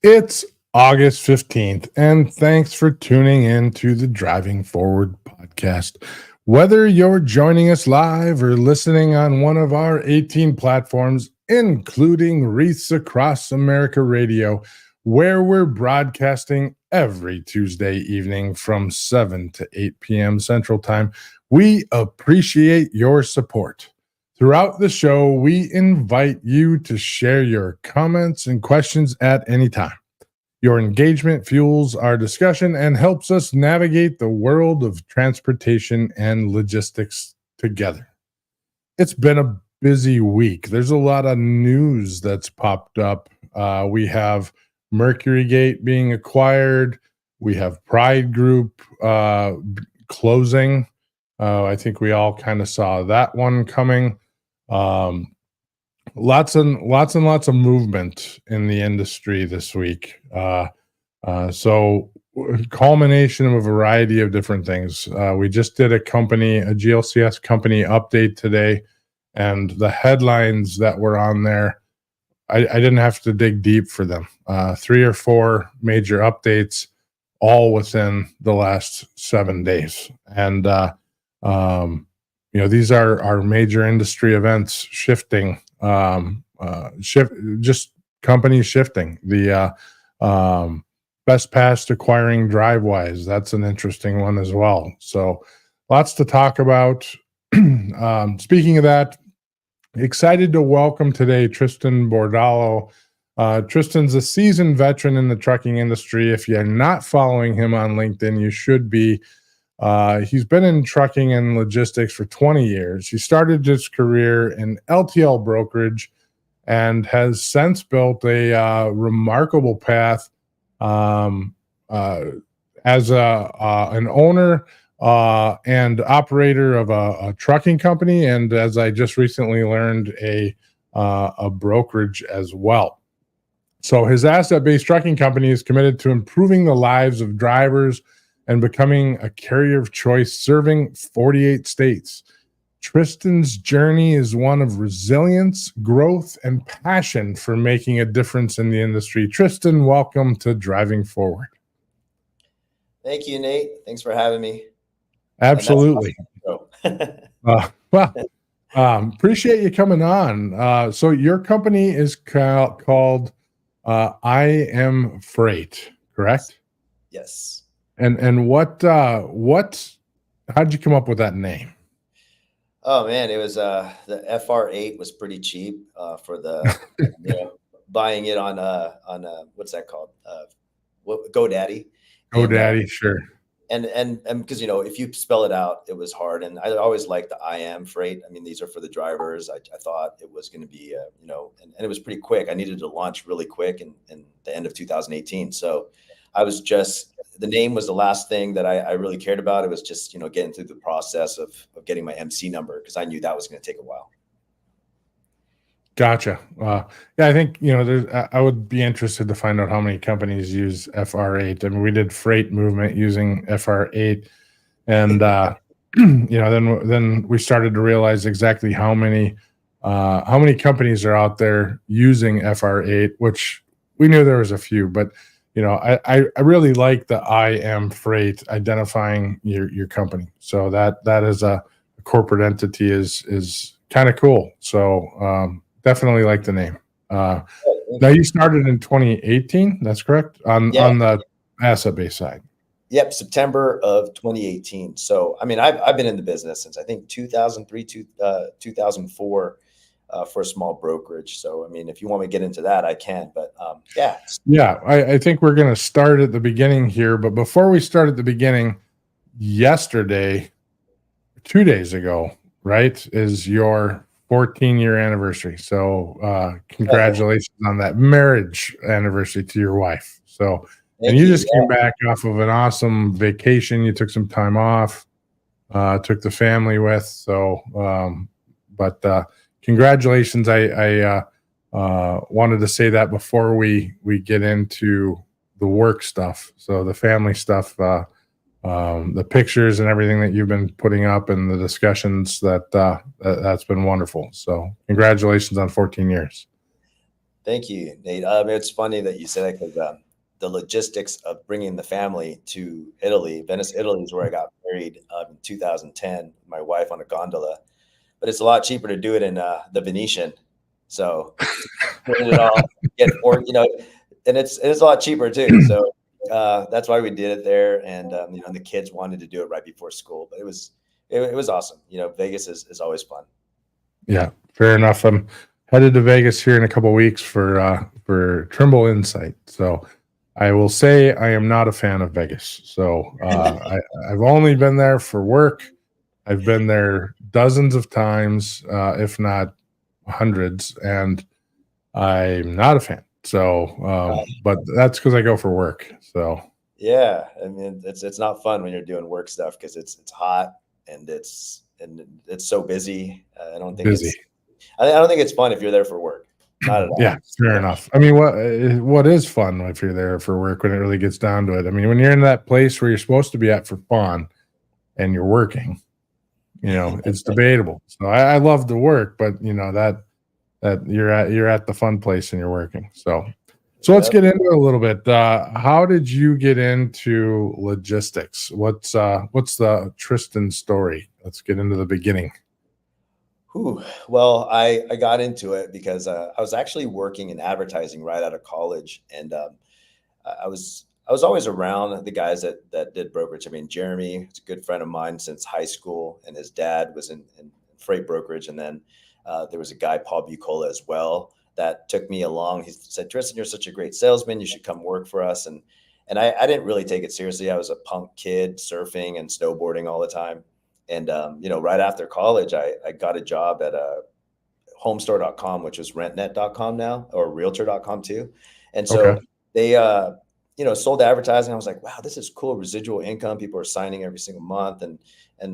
It's August 15th, and thanks for tuning in to the Driving Forward podcast. Whether you're joining us live or listening on one of our 18 platforms, including Wreaths Across America Radio, where we're broadcasting every Tuesday evening from 7 to 8 p.m. Central Time, we appreciate your support. Throughout the show, we invite you to share your comments and questions at any time. Your engagement fuels our discussion and helps us navigate the world of transportation and logistics together. It's been a busy week. There's a lot of news that's popped up. We have Mercurygate being acquired. We have Pride Group closing. I think we all kind of saw that one coming. Lots and lots of movement in the industry this week. So culmination of a variety of different things. We just did a GLCS company update today, and the headlines that were on there, I didn't have to dig deep for them. 3 or 4 major updates, all within the last 7 days. And, these are our major industry events shifting, just companies shifting. The Best Past acquiring Drivewise, that's an interesting one as well. So lots to talk about. Speaking of that, excited to welcome today Tristan Bordallo. Tristan's a seasoned veteran in the trucking industry. If you're not following him on LinkedIn, you should be. He's been in trucking and logistics for 20 years. He started his career in LTL brokerage and has since built a remarkable path as an owner and operator of a trucking company, and as I just recently learned, a brokerage as well. So his asset-based trucking company is committed to improving the lives of drivers and becoming a carrier of choice, serving 48 states. Tristan's journey is one of resilience, growth, and passion for making a difference in the industry. Tristan, welcome to Driving Forward. Thank you, Nate. Thanks for having me. Absolutely. Appreciate you coming on. So your company is called IamFr8, correct? Yes. And how'd you come up with that name? Oh man, it was the FR8 was pretty cheap for the buying it on what's that called? GoDaddy. GoDaddy, sure. And because if you spell it out, it was hard. And I always liked the IamFr8. I mean, these are for the drivers. I thought it was going to be and it was pretty quick. I needed to launch really quick in the end of 2018. So the name was the last thing that I really cared about. It was just, getting through the process of getting my MC number, because I knew that was going to take a while. Gotcha. Yeah, I think, I would be interested to find out how many companies use FR8. I mean, we did freight movement using FR8, and, then we started to realize exactly how many companies are out there using FR8, which we knew there was a few, but I really like the IamFr8 identifying your company. So that is a corporate entity is kind of cool. So definitely like the name. Now you started in 2018. That's correct on the asset base side. Yep, September of 2018. So I mean, I've been in the business since I think 2003 to 2004. For a small brokerage. So, I mean, if you want me to get into that, I can, but yeah. I think we're going to start at the beginning here, but before we start at the beginning, yesterday, 2 days ago, right, is your 14-year anniversary. So congratulations on that marriage anniversary to your wife. So, and you just came back off of an awesome vacation. You took some time off, took the family with, so, congratulations. I wanted to say that before we get into the work stuff. So the family stuff, the pictures and everything that you've been putting up and the discussions that's been wonderful. So congratulations on 14 years. Thank you, Nate. It's funny that you said that because the logistics of bringing the family to Italy, Venice, Italy is where I got married in 2010. My wife on a gondola, but it's a lot cheaper to do it in the Venetian. So put it all, get for and it's a lot cheaper too. So that's why we did it there. And and the kids wanted to do it right before school, but it was awesome. Vegas is always fun. Yeah, fair enough. I'm headed to Vegas here in a couple of weeks for Trimble Insight. So I will say I am not a fan of Vegas. So I've only been there for work. I've been there dozens of times, if not hundreds, and I'm not a fan. So, but that's because I go for work. So Yeah, I mean it's not fun when you're doing work stuff because it's hot and it's so busy. I don't think busy. I don't think it's fun if you're there for work. Not at all. Yeah, fair enough. I mean, what is fun if you're there for work when it really gets down to it? I mean, when you're in that place where you're supposed to be at for fun and you're working, it's debatable. So I love the work, but that you're at the fun place and you're working. So let's get into it a little bit. How did you get into logistics? What's the Tristan story? Let's get into the beginning. Well, I got into it because I was actually working in advertising right out of college, and I was always around the guys that did brokerage. I mean, Jeremy is a good friend of mine since high school, and his dad was in freight brokerage, and then there was a guy, Paul Bucola, as well, that took me along. He said, "Tristan, you're such a great salesman. You should come work for us." And I didn't really take it seriously. I was a punk kid surfing and snowboarding all the time. And, right after college, I got a job at homestore.com, which is rentnet.com now, or realtor.com too. And so Okay. they, sold advertising. I was like, wow, this is cool. Residual income. People are signing every single month. And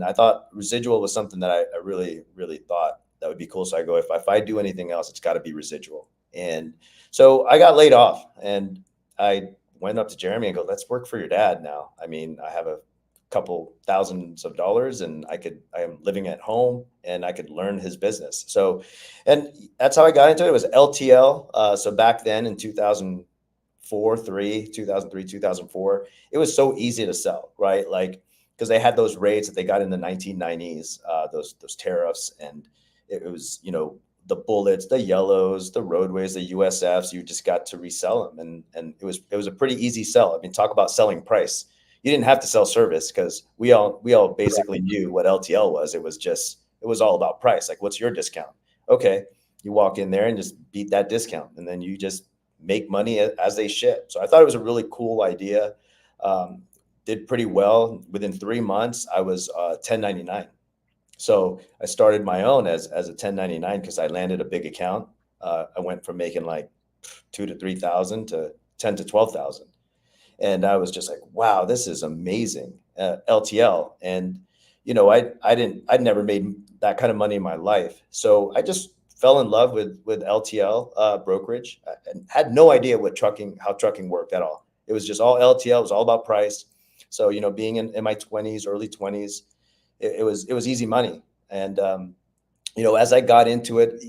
I thought residual was something that I really, really thought that would be cool. So I go, if I do anything else, it's got to be residual. And so I got laid off, and I went up to Jeremy and go, let's work for your dad now. I mean, I have a couple thousands of dollars, and I am living at home, and I could learn his business. So, and that's how I got into it. It was LTL. So back then in 2003, 2004, it was so easy to sell, right? Like, because they had those rates that they got in the 1990s, those tariffs, and it was, the bullets, the yellows, the roadways, the USFs, you just got to resell them. And it was a pretty easy sell. I mean, talk about selling price. You didn't have to sell service because we all basically knew what LTL was. It was all about price. Like, what's your discount? Okay. You walk in there and just beat that discount, and then you just make money as they ship. So I thought it was a really cool idea. Did pretty well. Within 3 months, I was 1099. So I started my own as a 1099 because I landed a big account. I went from making like 2,000 to 3,000 to 10 to 12,000. And I was just like, wow, this is amazing. LTL. And, I'd never made that kind of money in my life. So I just fell in love with LTL brokerage, and had no idea how trucking worked at all. It was just all LTL. It was all about price. So, being in my 20s, early 20s, it was easy money. And, as I got into it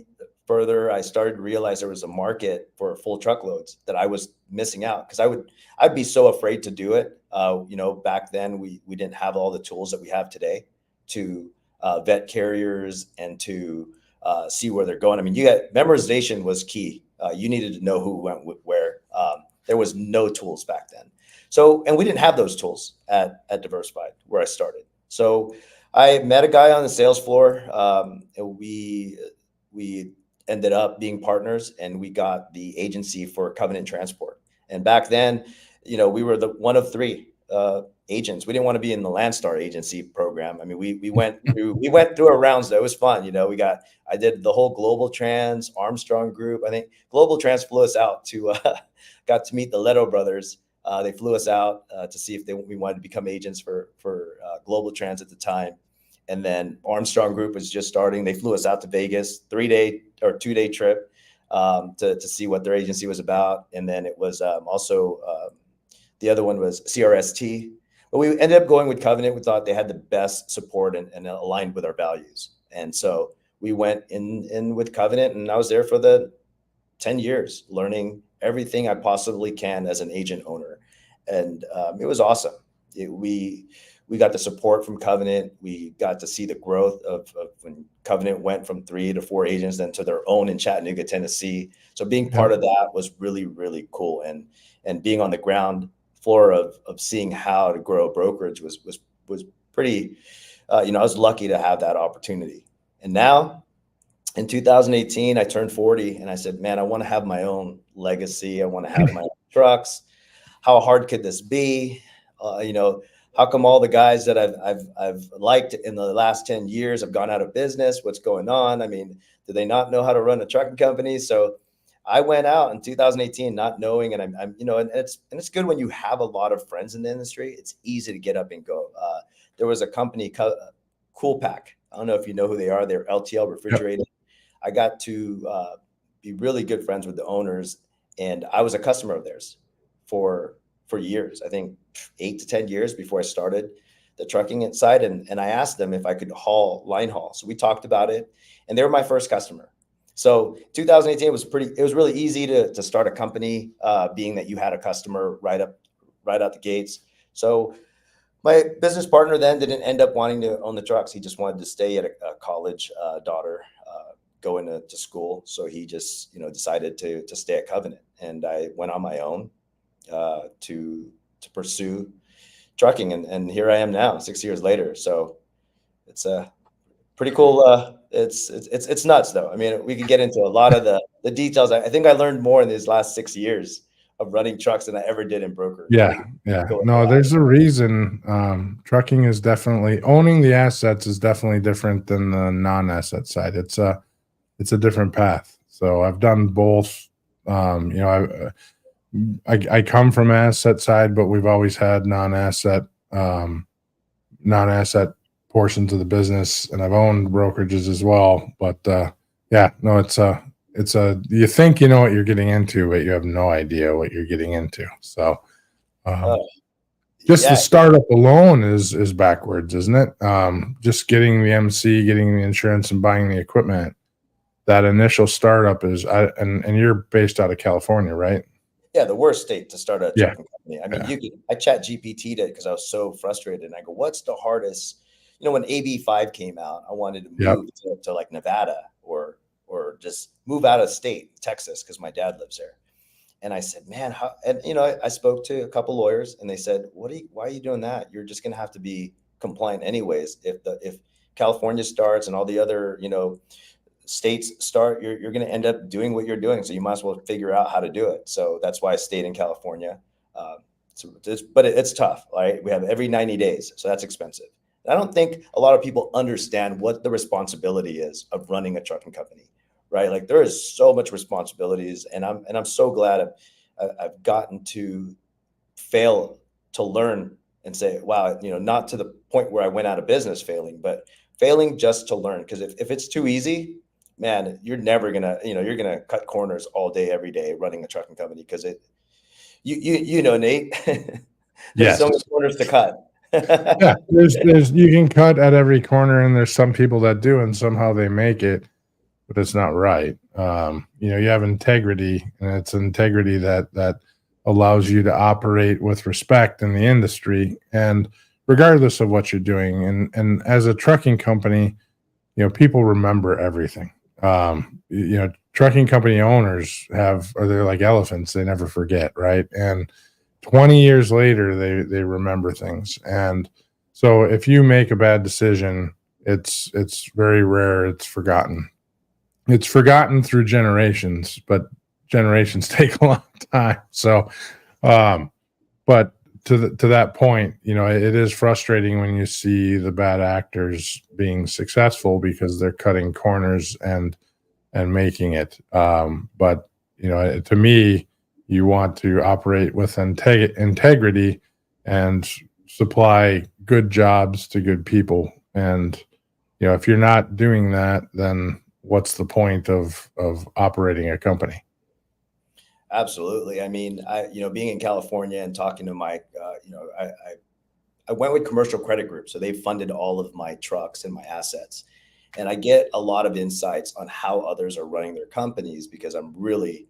further, I started to realize there was a market for full truckloads that I was missing out, because I'd be so afraid to do it. Back then we didn't have all the tools that we have today to vet carriers and to see where they're going. I mean, memorization was key. You needed to know who went where. There was no tools back then. So, and we didn't have those tools at Diversified where I started. So I met a guy on the sales floor. And we ended up being partners, and we got the agency for Covenant Transport. And back then, we were the one of three agents. We didn't want to be in the Landstar agency program. I mean, we went through our rounds though. It was fun. I did the whole Global Trans, Armstrong Group. I think Global Trans flew us out to got to meet the Leto brothers. They flew us out to see if we wanted to become agents for Global Trans at the time. And then Armstrong Group was just starting. They flew us out to Vegas, 3-day or 2-day trip to see what their agency was about. And then it was also the other one was CRST. But we ended up going with Covenant. We thought they had the best support and aligned with our values. And so we went in with Covenant, and I was there for the 10 years learning everything I possibly can as an agent owner. And it was awesome. We got the support from Covenant. We got to see the growth of when Covenant went from 3 to 4 agents, then to their own in Chattanooga, Tennessee. So being part of that was really, really cool. And being on the ground floor of seeing how to grow a brokerage was pretty, I was lucky to have that opportunity. And now in 2018, I turned 40 and I said, man, I want to have my own legacy. I want to have my own trucks. How hard could this be? How come all the guys that I've liked in the last 10 years have gone out of business? What's going on? I mean, do they not know how to run a trucking company? So I went out in 2018 not knowing, and I'm and it's good when you have a lot of friends in the industry. It's easy to get up and go. There was a company, Cool Pack. I don't know if you know who they are. They're LTL refrigerated. I got to be really good friends with the owners, and I was a customer of theirs for years. I think 8 to 10 years before I started the trucking side. And I asked them if I could line haul. So we talked about it, and they were my first customer. So 2018 was really easy to start a company, being that you had a customer right out the gates. So my business partner then didn't end up wanting to own the trucks. He just wanted to stay at a college daughter going to school. So he just, decided to stay at Covenant, and I went on my own to pursue trucking. And here I am now, 6 years later. So it's a pretty cool. It's nuts though. I mean, we can get into a lot of the details. I think I learned more in these last 6 years of running trucks than I ever did in brokerage. Yeah. No, there's a reason. Trucking is definitely, owning the assets is definitely different than the non-asset side. It's a different path. So I've done both. I come from asset side, but we've always had non-asset portions of the business, and I've owned brokerages as well. But you think you know what you're getting into, but you have no idea what you're getting into. So the startup alone is backwards, isn't it? Just getting the MC, getting the insurance, and buying the equipment. That initial startup is, and you're based out of California, right? Yeah, the worst state to start a trucking company. I mean, I chat GPT'd it because I was so frustrated. And I go, what's the hardest? When AB5 came out, I wanted to move to like Nevada or just move out of state, Texas, because my dad lives there. And I said, man, how? And I spoke to a couple lawyers, and they said, why are you doing that? You're just gonna have to be compliant anyways. If California starts and all the other states start, you're going to end up doing what you're doing. So you might as well figure out how to do it. So that's why I stayed in California. But it's tough, right? We have every 90 days. So that's expensive. And I don't think a lot of people understand what the responsibility is of running a trucking company, right? Like there is so much responsibilities, and I'm so glad I've gotten to fail to learn and say, wow, not to the point where I went out of business failing, but failing just to learn. Because if it's too easy, man, you're never gonna, you're gonna cut corners all day, every day running a trucking company, because Nate, there's so many corners to cut. Yeah, there's you can cut at every corner, and there's some people that do, and somehow they make it, but it's not right. You have integrity, and it's integrity that allows you to operate with respect in the industry, and regardless of what you're doing. And as a trucking company, people remember everything. Trucking company owners they're like elephants. They never forget, right? And 20 years later, they remember things. And so if you make a bad decision, it's very rare it's forgotten. It's forgotten through generations, but generations take a long time. So, but to that point, it is frustrating when you see the bad actors being successful because they're cutting corners and making it. But to me, you want to operate with integrity and supply good jobs to good people. And if you're not doing that, then what's the point of operating a company? Absolutely. I mean, being in California and talking to Mike, I went with Commercial Credit Group. So they funded all of my trucks and my assets. And I get a lot of insights on how others are running their companies, because I'm really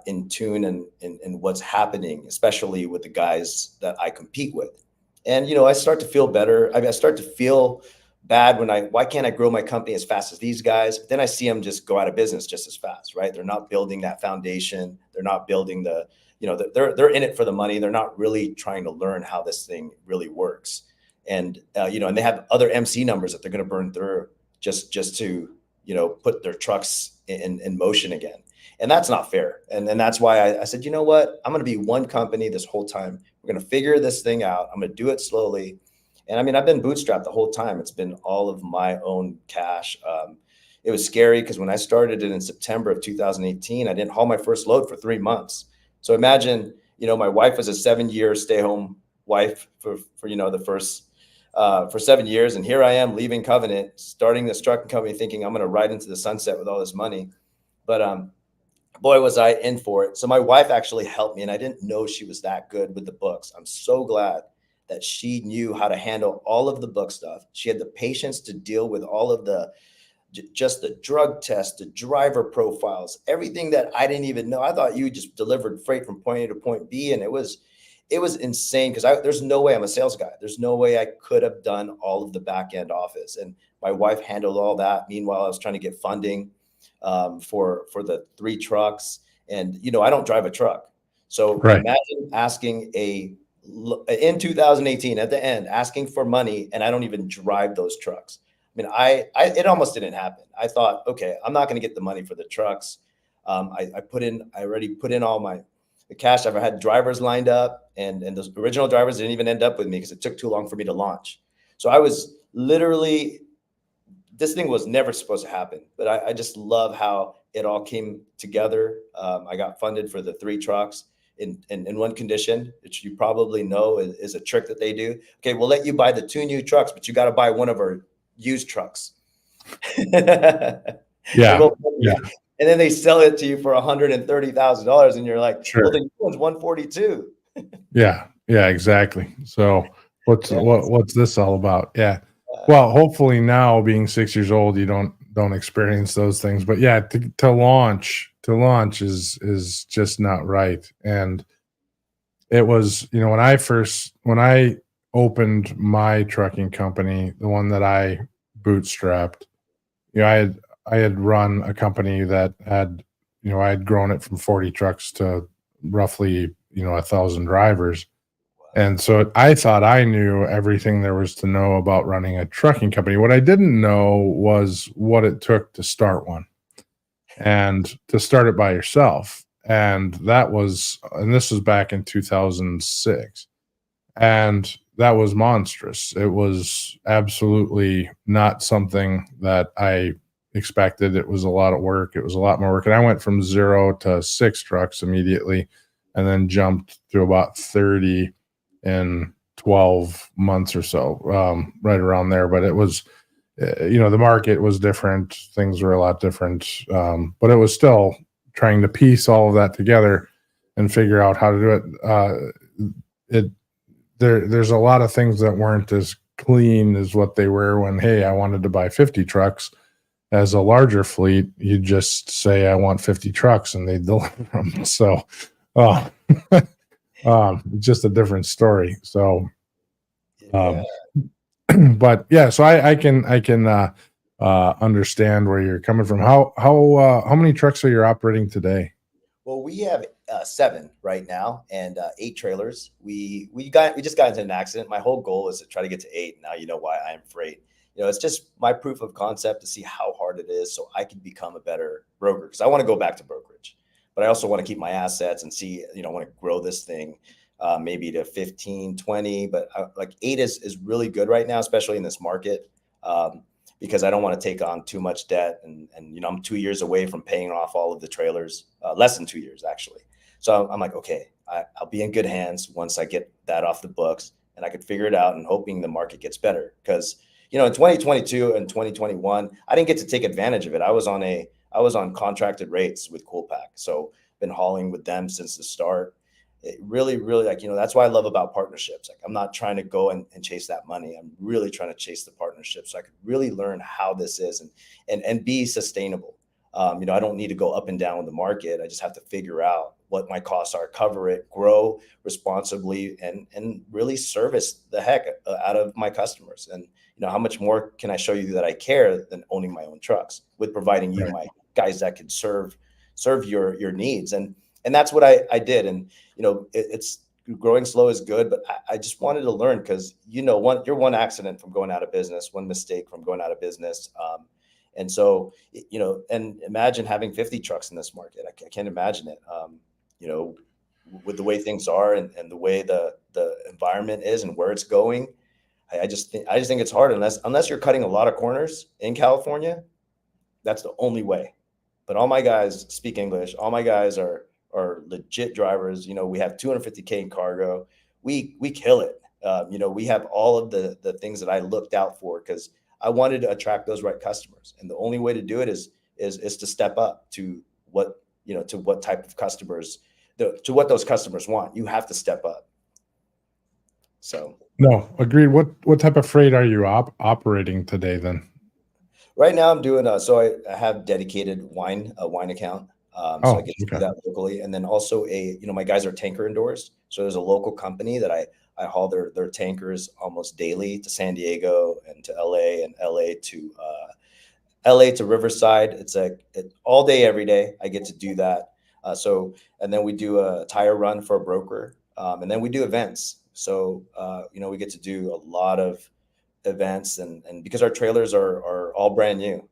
in tune and what's happening, especially with the guys that I compete with. And, I start to feel better. I start to feel bad why can't I grow my company as fast as these guys? But then I see them just go out of business just as fast, right? They're not building that foundation. They're not building they're in it for the money. They're not really trying to learn how this thing really works. And, and they have other MC numbers that they're going to burn through just to, put their trucks in motion again. And that's not fair. And that's why I said, you know what, I'm going to be one company this whole time. We're going to figure this thing out. I'm going to do it slowly. And I mean, I've been bootstrapped the whole time. It's been all of my own cash. It was scary because when I started it in September of 2018, I didn't haul my first load for 3 months. So imagine, my wife was a 7-year stay-home wife for the first for 7 years. And here I am leaving Covenant, starting this trucking company, thinking I'm going to ride into the sunset with all this money. But boy, was I in for it. So my wife actually helped me, and I didn't know she was that good with the books. I'm so glad that she knew how to handle all of the book stuff. She had the patience to deal with all of just the drug tests, the driver profiles, everything that I didn't even know. I thought you just delivered freight from point A to point B, and it was insane because there's no way I'm a sales guy. There's no way I could have done all of the back end office, and my wife handled all that. Meanwhile, I was trying to get funding for the 3 trucks, and I don't drive a truck, so Right. imagine asking in 2018 at the end asking for money, and I don't even drive those trucks. I mean, it almost didn't happen. I thought, okay, I'm not going to get the money for the trucks. I already put in all the cash. I've had drivers lined up, and those original drivers didn't even end up with me because it took too long for me to launch. So I was literally, this thing was never supposed to happen, but I just love how it all came together. I got funded for the 3 trucks in one condition, which you probably know is a trick that they do. Okay, we'll let you buy the 2 new trucks, but you got to buy one of our used trucks. Yeah. And then they sell it to you for $130,000, and you're like, Sure. well, the new one's 142. Yeah, exactly. So what's this all about? Yeah. Well, hopefully now, being 6 years old, you don't experience those things. But yeah, to launch is just not right. And it was, when I opened my trucking company, the one that I bootstrapped, I had run a company that had, I had grown it from 40 trucks to roughly, 1,000 drivers. And so I thought I knew everything there was to know about running a trucking company. What I didn't know was what it took to start one and to start it by yourself. And this was back in 2006. And that was monstrous. It was absolutely not something that I expected. It was a lot of work. It was a lot more work. And I went from 0 to 6 trucks immediately, and then jumped to about 30 in 12 months or so, right around there. But it was, the market was different. Things were a lot different. But it was still trying to piece all of that together and figure out how to do it. There's a lot of things that weren't as clean as what they were when, hey, I wanted to buy 50 trucks. As a larger fleet, you just say, I want 50 trucks, and they deliver them. So, just a different story. So, but yeah, so I can understand where you're coming from. How many trucks are you operating today? Well, we have 7 right now, and 8 trailers. We just got into an accident. My whole goal is to try to get to 8. Now you know why IamFr8. It's just my proof of concept to see how hard it is, so I can become a better broker, because I want to go back to brokerage, but I also want to keep my assets and see, I want to grow this thing maybe to 15, 20, but like 8 is really good right now, especially in this market. Because I don't want to take on too much debt, and I'm 2 years away from paying off all of the trailers, less than 2 years actually. So I'm like, okay, I'll be in good hands once I get that off the books, and I could figure it out, and hoping the market gets better. Because in 2022 and 2021, I didn't get to take advantage of it. I was on contracted rates with Coolpack, so been hauling with them since the start. It really, really, that's what I love about partnerships. Like, I'm not trying to go and chase that money. I'm really trying to chase the partnership, so I could really learn how this is and be sustainable. You know, I don't need to go up and down with the market. I just have to figure out what my costs are, cover it, grow responsibly, and really service the heck out of my customers. And you know, how much more can I show you that I care than owning my own trucks, with providing you my guys that can serve your needs. And that's what I did. And you know, it's growing slow is good, but I just wanted to learn, because you know, you're one accident from going out of business, one mistake from going out of business. And so, you know, and imagine having 50 trucks in this market. I can't imagine it. You know, with the way things are, and the way the environment is and where it's going, I just think it's hard, unless you're cutting a lot of corners in California. That's the only way. But all my guys speak English. All my guys are legit drivers. You know, we have 250K in cargo. We kill it. You know, we have all of the things that I looked out for, because I wanted to attract those right customers. And the only way to do it is to step up to what, you know, to what type of customers, to what those customers want. You have to step up. So no, agreed. What type of freight are you operating today then? right now I'm doing so I have dedicated a wine account. So I get to do that locally. And then also you know, my guys are tanker endorsed. So there's a local company that I haul their tankers almost daily to San Diego and to LA, and LA to Riverside. It's all day, every day. I get to do that. And then we do a tire run for a broker. And then we do events. So, you know, we get to do a lot of events, and because our trailers are all brand new,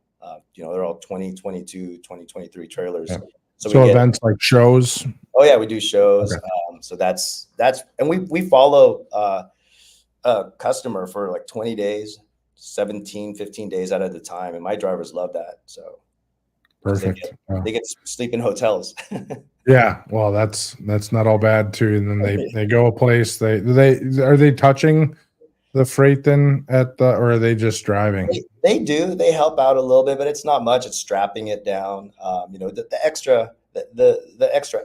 you know, they're all 2022, 2023 trailers. Yeah. So we events like shows. Oh yeah, we do shows. Okay. So that's, and we follow a customer for like 20 days, 17, 15 days out of the time. And my drivers love that. So perfect. They get to sleep in hotels. Yeah. Well, that's not all bad too. And then they go a place, are they touching the freight then or are they just driving? They do. They help out a little bit, but it's not much. It's strapping it down. You know, the extra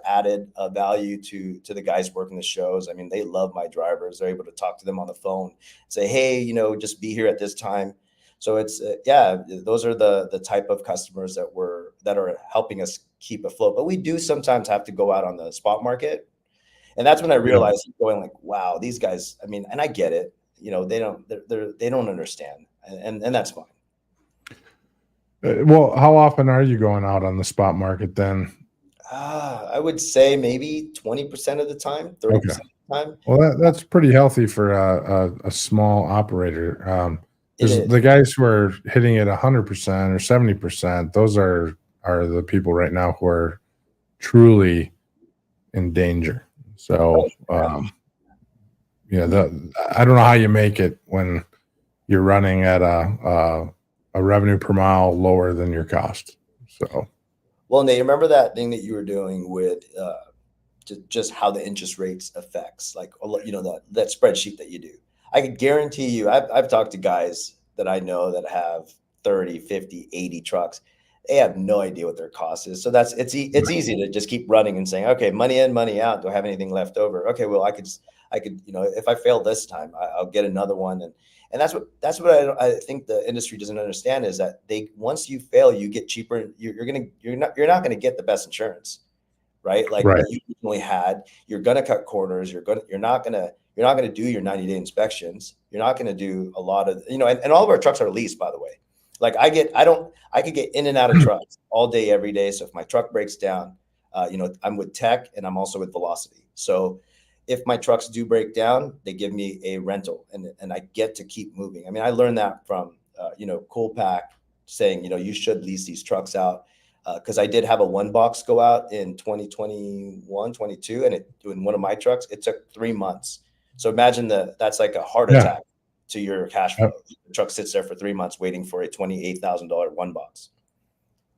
added value to the guys working the shows. I mean, they love my drivers. They're able to talk to them on the phone, say, hey, you know, just be here at this time. So it's yeah, those are the type of customers that are helping us keep afloat. But we do sometimes have to go out on the spot market, and that's when I realized, going like, wow, these guys. I mean, and I get it. You know, they don't understand, and that's fine. Well, how often are you going out on the spot market then? I would say maybe 20% of the time, 30% of the time. Well, that's pretty healthy for a small operator. Because the guys who are hitting it 100% or 70%, those are the people right now who are truly in danger. So, yeah, I don't know how you make it when you're running at a revenue per mile lower than your cost. So, well, Nate, remember that thing that you were doing with just how the interest rates affects, like, you know, that spreadsheet that you do. I could guarantee you, I've talked to guys that I know that have 30, 50, 80 trucks. They have no idea what their cost is. So it's easy to just keep running and saying, okay, money in, money out. Do I have anything left over? Okay, well, I could, you know, if I fail this time, I'll get another one. And that's what I think the industry doesn't understand, is that once you fail, you get cheaper. You're not going to get the best insurance, right? Like what you originally had. You're going to cut corners. You're not going to do your 90-day inspections. You're not going to do a lot of, you know, and all of our trucks are leased, by the way. Like I could get in and out of trucks all day, every day. So if my truck breaks down, you know, I'm with Tech and I'm also with Velocity. So if my trucks do break down, they give me a rental, and I get to keep moving. I mean, I learned that from, you know, Coolpack saying, you know, you should lease these trucks out. Because I did have a one box go out in 2021, 22, and in one of my trucks, it took 3 months. So imagine that's like a heart attack to your cash flow. The truck sits there for 3 months waiting for a $28,000 one box.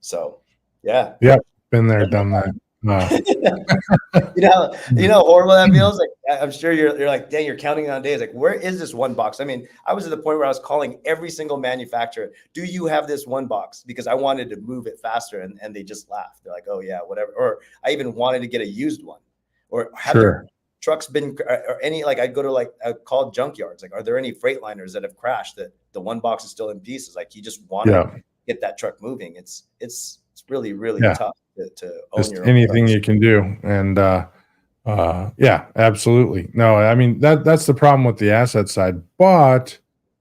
So, yeah. Yeah, been there, done that. you know how horrible that feels. Like, I'm sure you're like, dang, you're counting on days. Like, where is this one box? I mean, I was at the point where I was calling every single manufacturer. Do you have this one box? Because I wanted to move it faster, and they just laughed. They're like, oh yeah, whatever. Or I even wanted to get a used one. Or have their trucks been, or any, like, I'd go to, like, I called junkyards. Like, are there any Freightliners that have crashed that the one box is still in pieces? Like, you just want to get that truck moving. It's It's really, really Yeah. tough to own Just your own anything trucks. you can do. And yeah, absolutely. No, I mean that's the problem with the asset side, but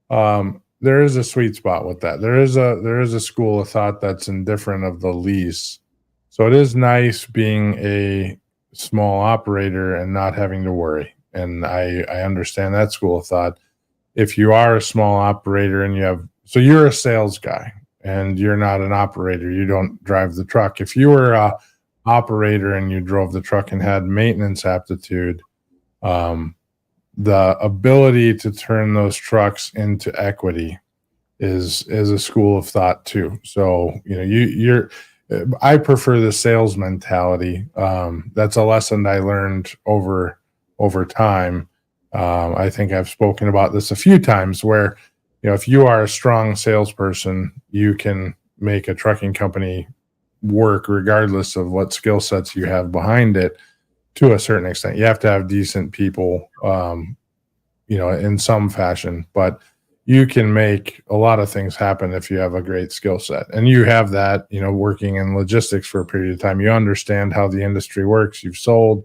there is a sweet spot with that. There is a school of thought that's indifferent of the lease. So it is nice being a small operator and not having to worry. And I understand that school of thought. If you are a small operator and you're a sales guy and you're not an operator, you don't drive the truck. If you were a operator and you drove the truck and had maintenance aptitude, um, the ability to turn those trucks into equity is a school of thought too. So you're I prefer the sales mentality. That's a lesson I learned over time. I think I've spoken about this a few times where if you are a strong salesperson, you can make a trucking company work regardless of what skill sets you have behind it to a certain extent. You have to have decent people, in some fashion, but you can make a lot of things happen if you have a great skill set. And you have that, working in logistics for a period of time. You understand how the industry works. You've sold,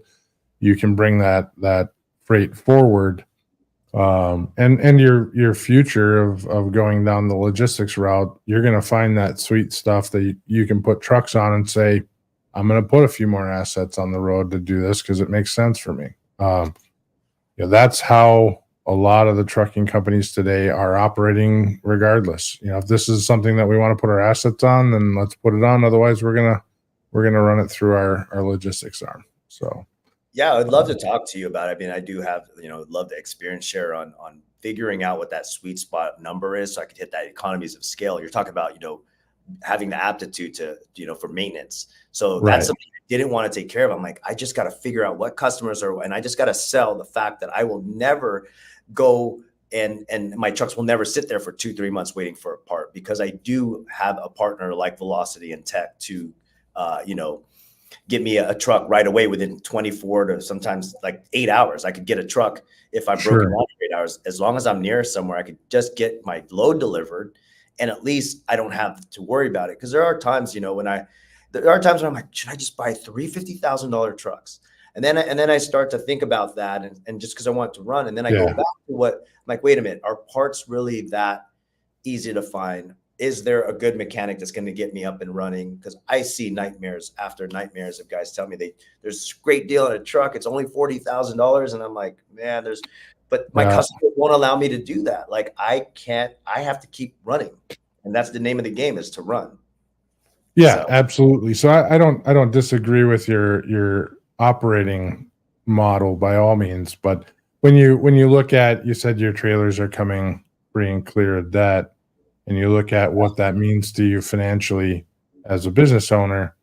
you can bring that freight forward. And your future of going down the logistics route, you're going to find that sweet stuff that you can put trucks on and say, I'm going to put a few more assets on the road to do this because it makes sense for me. That's how a lot of the trucking companies today are operating regardless. If this is something that we want to put our assets on, then let's put it on. Otherwise we're gonna run it through our logistics arm. So Yeah, I'd love to talk to you about it. I mean, I do have, love the experience share on figuring out what that sweet spot number is so I could hit that economies of scale. You're talking about, having the aptitude to, for maintenance. So that's right. something I didn't want to take care of. I'm like, I just got to figure out what customers are, and I just got to sell the fact that I will never go and my trucks will never sit there for 2-3 months waiting for a part, because I do have a partner like Velocity and Tech to, get me a truck right away within 24 to sometimes like 8 hours. I could get a truck if I'm broken down for 8 hours. As long as I'm near somewhere, I could just get my load delivered, and at least I don't have to worry about it. Because there are times, when I'm like, should I just buy three $50,000 trucks? And then I start to think about that, and just because I want to run, and then I go back to what I'm like, wait a minute, are parts really that easy to find? Is there a good mechanic that's going to get me up and running? Because I see nightmares after nightmares of guys telling me there's a great deal on a truck. It's only $40,000. And I'm like, man, but my customer won't allow me to do that. Like I have to keep running. And that's the name of the game, is to run. Yeah, absolutely. So I don't disagree with your operating model by all means, but when you look at, you said your trailers are coming free and clear of debt, and you look at what that means to you financially as a business owner,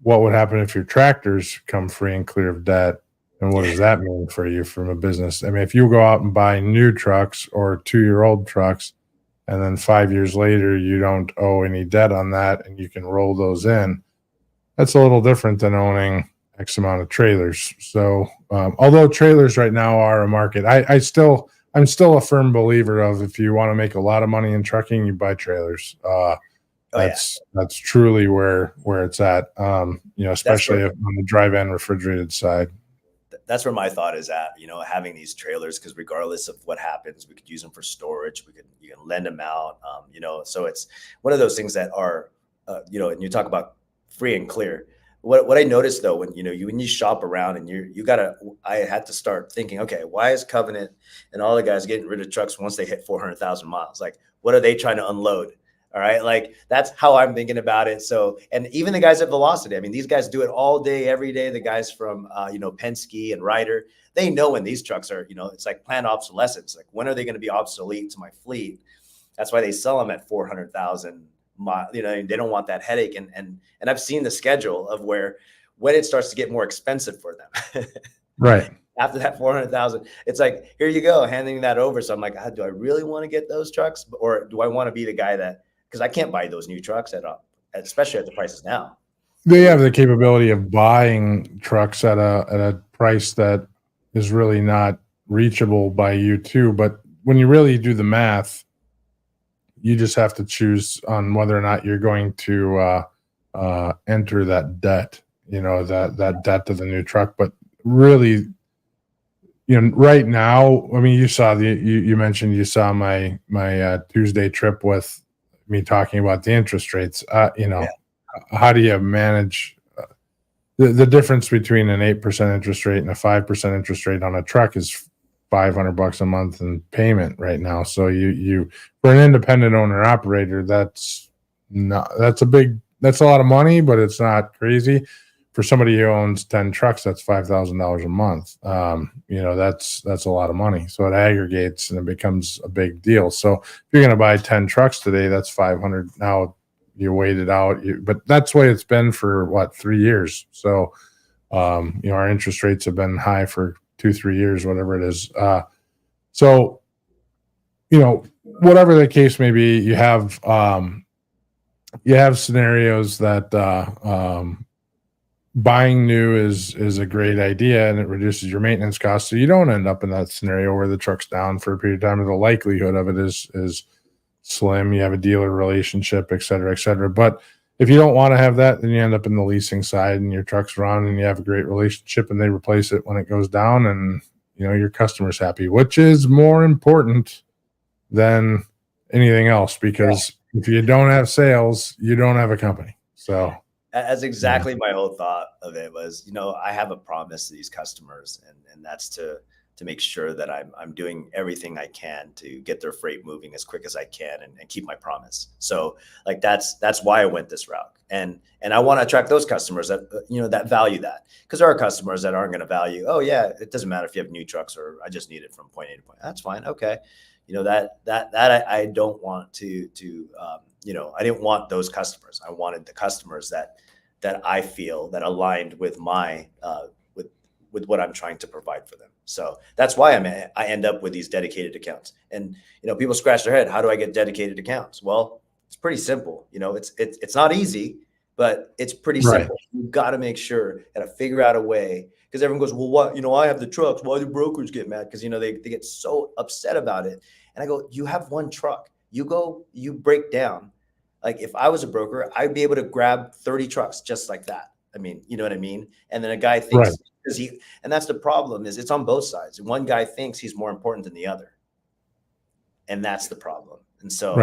what would happen if your tractors come free and clear of debt? And what does that mean for you from a business? I mean, if you go out and buy new trucks or 2-year-old trucks, and then 5 years later, you don't owe any debt on that and you can roll those in, that's a little different than owning X amount of trailers. So, although trailers right now are a market, I'm still a firm believer of, if you want to make a lot of money in trucking, you buy trailers. That's truly where it's at. Especially on the dry van refrigerated side. That's where my thought is at, having these trailers, because regardless of what happens, we could use them for storage. You can lend them out. So it's one of those things that are, and you talk about free and clear. What I noticed though, when you shop around and I had to start thinking, okay, why is Covenant and all the guys getting rid of trucks once they hit 400,000 miles? Like, what are they trying to unload? All right. Like, that's how I'm thinking about it. So, and even the guys at Velocity, I mean, these guys do it all day, every day. The guys from, Penske and Ryder, they know when these trucks are, it's like planned obsolescence. Like, when are they going to be obsolete to my fleet? That's why they sell them at 400,000 miles. They don't want that headache. And I've seen the schedule of when it starts to get more expensive for them. Right. After that 400,000, it's like, here you go, handing that over. So I'm like, do I really want to get those trucks, or do I want to be the guy because I can't buy those new trucks especially at the prices now. They have the capability of buying trucks at a price that is really not reachable by you too. But when you really do the math, you just have to choose on whether or not you're going to enter that debt, that debt to the new truck. But really, right now, I mean, you mentioned you saw my Tuesday trip with me talking about the interest rates. Yeah. How do you manage the difference between an 8% interest rate and a 5% interest rate on a truck is $500 a month in payment right now. So you for an independent owner operator, that's a lot of money, but it's not crazy. For somebody who owns 10 trucks, that's $5,000 a month. That's a lot of money. So it aggregates and it becomes a big deal. So if you're going to buy 10 trucks today, that's 500. Now you wait it out, but that's the way it's been for 3 years. So, our interest rates have been high for 2-3 years, whatever it is. So, whatever the case may be, you have scenarios that, buying new is a great idea and it reduces your maintenance costs. So you don't end up in that scenario where the truck's down for a period of time, and the likelihood of it is slim. You have a dealer relationship, et cetera, et cetera. But if you don't want to have that, then you end up in the leasing side and your truck's run and you have a great relationship and they replace it when it goes down, and your customer's happy, which is more important than anything else, because if you don't have sales, you don't have a company. So that's exactly my whole thought of it was, I have a promise to these customers, and that's to make sure that I'm doing everything I can to get their freight moving as quick as I can and keep my promise. So like, that's why I went this route. And I want to attract those customers that, that value that, because there are customers that aren't going to value, oh yeah, it doesn't matter if you have new trucks, or I just need it from point A to point. That's fine. Okay. That I don't want to I didn't want those customers. I wanted the customers that I feel that aligned with my, with what I'm trying to provide for them. So that's why I end up with these dedicated accounts. And, people scratch their head. How do I get dedicated accounts? Well, it's pretty simple. It's not easy, but it's pretty simple. You've got to make sure and figure out a way, because everyone goes, well, what, I have the trucks. Why do brokers get mad? Because, they get so upset about it. And I go, you have one truck. You break down. Like, if I was a broker, I'd be able to grab 30 trucks just like that. I mean, you know what I mean? And then a guy thinks, and that's the problem, is it's on both sides. One guy thinks he's more important than the other. And that's the problem. And so,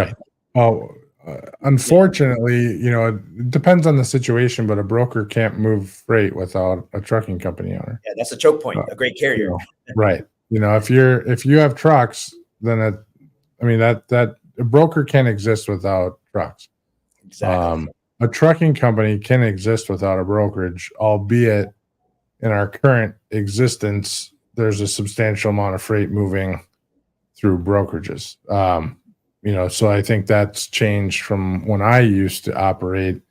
unfortunately, it depends on the situation, but a broker can't move freight without a trucking company owner. Yeah, that's a choke point, a great carrier. Right. If you have trucks, then that a broker can't exist without trucks. Exactly. A trucking company can exist without a brokerage, albeit in our current existence, there's a substantial amount of freight moving through brokerages. So I think that's changed from when I used to operate.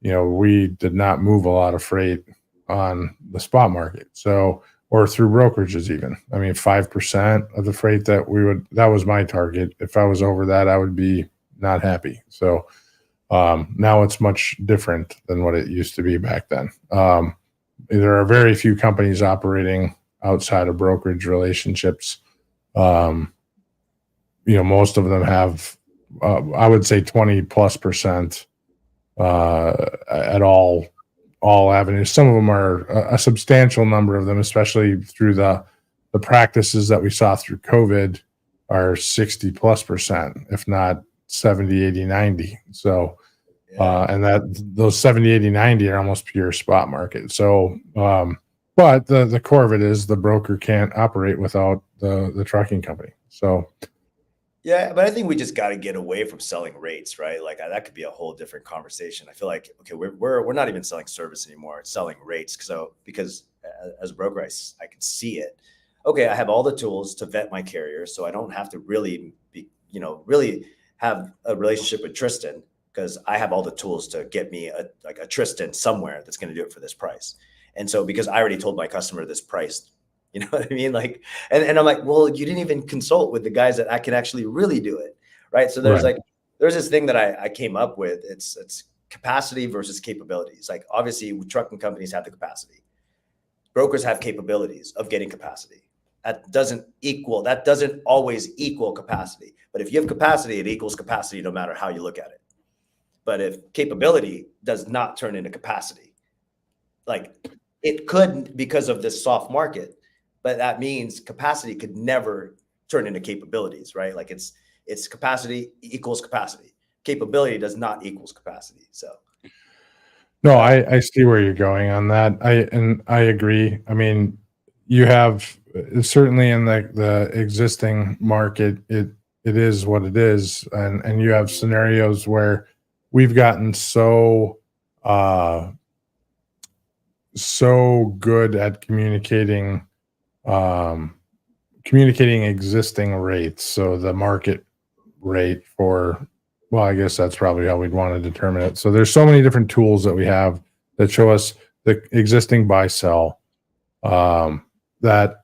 We did not move a lot of freight on the spot market. So, or through brokerages even. I mean, 5% of the freight that was my target. If I was over that, I would be not happy. So now it's much different than what it used to be back then. There are very few companies operating outside of brokerage relationships. Most of them have, I would say 20+% at all avenues. Some of them are a substantial number of them, especially through the practices that we saw through COVID, are 60+%, if not 70, 80, 90. So, and those 70, 80, 90 are almost pure spot market. So, but the core of it is the broker can't operate without the trucking company. So, yeah, but I think we just got to get away from selling rates, right? Like, that could be a whole different conversation. I feel like, okay, we're not even selling service anymore. It's selling rates. So because as a broker, I can see it. Okay, I have all the tools to vet my carrier, so I don't have to really really have a relationship with Tristan, because I have all the tools to get me a Tristan somewhere that's going to do it for this price. And so, because I already told my customer this price. You know what I mean? Like, and I'm like, well, you didn't even consult with the guys that I can actually really do it. Right. So there's this thing that I came up with. It's capacity versus capabilities. Like, obviously trucking companies have the capacity. Brokers have capabilities of getting capacity. That doesn't always equal capacity. But if you have capacity, it equals capacity no matter how you look at it. But if capability does not turn into capacity, like it could because of this soft market, but that means capacity could never turn into capabilities, right? Like it's capacity equals capacity. Capability does not equals capacity. So No, I see where you're going on that. I agree. I mean, you have certainly in the existing market, it is what it is, and you have scenarios where we've gotten so good at communicating existing rates. So the market rate for, well, I guess that's probably how we'd want to determine it. So there's so many different tools that we have that show us the existing buy sell, that,